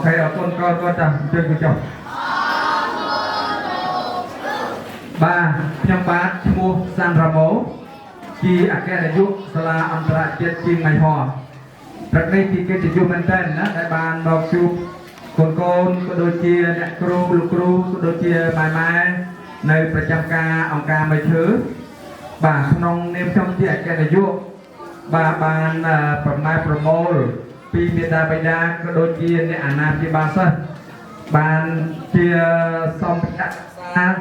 ok ở con chào chơi cùng chồng ba nhâm bát mua san ramo chi à cái này giúp sala antara chết chi ngày hò rất đây thì cái dụng bên trên đó đại bàn bao chụp con có đôi chia nè lục cru có đôi chia mai nơiประจำការអង្គការមួយឈើបាទក្នុងនាមខ្ញុំជាអគ្គនាយកបាទបានប្រម៉ែប្រមូលពីមេដាបៃតាក៏ដូចជាអ្នកអាណាព្យាបាលសិស្សបានជាសំភារៈ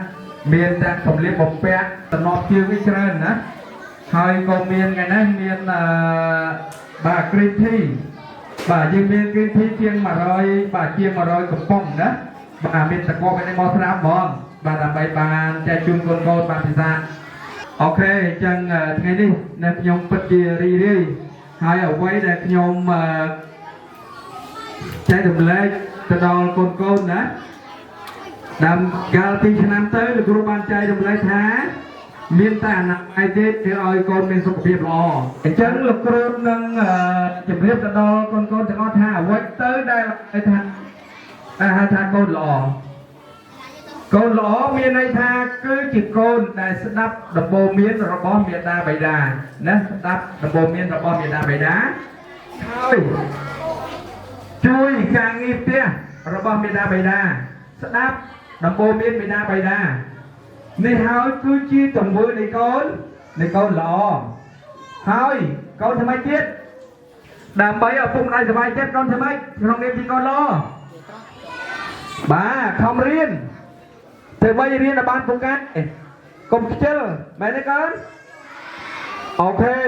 មានទាំងសម្លៀកបំពាក់តំណជាវិច្រើនណាហើយក៏មានថ្ងៃនេះមានបាទ green tea បាទយើងមាន green tea ជាង100បាទជាង100កំប៉ុងណាបាទមានតកកនេះមកស្រាប់ហ្មងបាទដើម្បីបានចែកជូនកូនបានពិសាអូខេអញ្ចឹងថ្ងៃនេះអ្នកខ្ញុំពិតជារីករាយហើយអ្វីដែលខ្ញុំចែករំលែកទៅដល់កូនណាដើមកាលពីឆ្នាំទៅលោកគ្រូបានចែករំលែកថាមានតែអនាគតទេធ្វើឲ្យកូនមានសុខភាពល្អអញ្ចឹងលោកគ្រូនឹងជម្រាបទៅដល់កូនទាំងអស់ថាអ្វីទៅដែលហៅថាកូនល្អកូនល្អមានន័យថាគឺជាកូនដែលស្ដាប់ដំបូន្មានរបស់មាតាបិតាណាស្ដាប់ដំបូន្មានរបស់មាតាបិតាហើយជួយការងារផ្ទះរបស់មាតាបិតាស្ដាប់ដំបូន្មានមាតាបិតានេះហើយគឺជាទង្វើនៃកូនល្អហើយកូនថ្មីទៀតដើម្បីឲ្យពុកម្ដាយសប្បាយចិត្តកូនថ្មីក្នុងនាមជាកូនល្អបាទខំរៀនទៅបីរៀនឲ្យបានពូកែកុំខ្ជិលមែនទេកូនអូខេ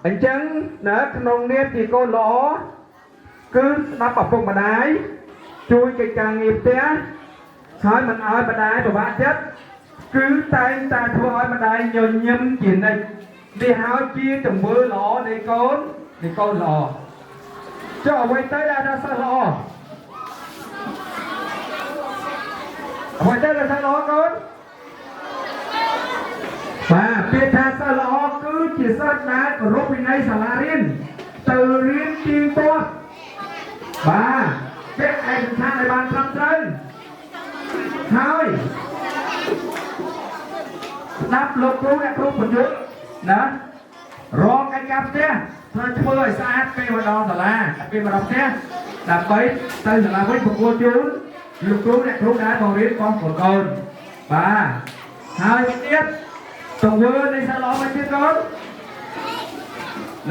អញ្ចឹងណាក្នុងនាមជាកូនល្អគឺស្ដាប់ឪពុកម្ដាយជួយកិច្ចការងារផ្ទះហើយមិនឲ្យម្ដាយពិបាកចិត្តគឺតែងតែធ្វើឲ្យម្ដាយញញឹមជានិច្ចនេះហើយជាទង្វើល្អនៃកូនល្អចុះអ្វីទៅដែលថាសិស្សល្អអ្វីទៅដែលសិស្សល្អកូនបាទពាក្យថាសិស្សល្អគឺជាសិស្សដែលគោរពវិន័យសាលារៀនទៅរៀនទៀងទាត់បាទពាក្យឯកសណ្ឋានឲ្យបានត្រឹមត្រូវហើយស្ដាប់លោកគ្រូអ្នកគ្រូបញ្យល់ណារកកិច្ចការផ្ទះធ្វើឲ្យស្អាតពេលមកដល់សាលាពេលមកដល់ផ្ទះដើម្បីទៅសាលាវិញប្រគល់ជូនលោកគ្រូអ្នកគ្រូដែលបង្រៀនបងប្អូនបាទហើយទៀតទង្វើនៃសាលាមកទៀតកូន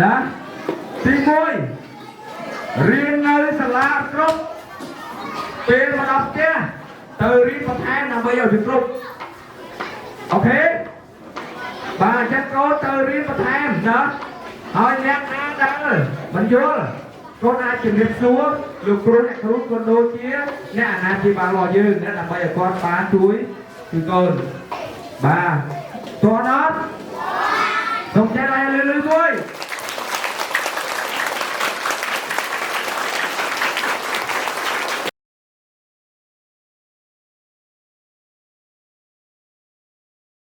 ណាទី1រៀននៅសាលាគ្រប់ពេលមកដល់ផ្ទះទៅរៀនបន្ថែមដើម្បីឲ្យវាគ្រប់អូខេបាទចាត់កូនទៅរៀនបន្ថែមណាហើយអ្នកណាដែលបញ្យល់កូនអាចជំរាបសួរលោកគ្រូអ្នកគ្រូក៏ដូចជាអ្នកអាណាព្យាបាលរបស់យើងណាដើម្បីឲ្យគាត់បានជួយគឺកូនបាទតោះដល់សូមចែកឲ្យលឺមួយ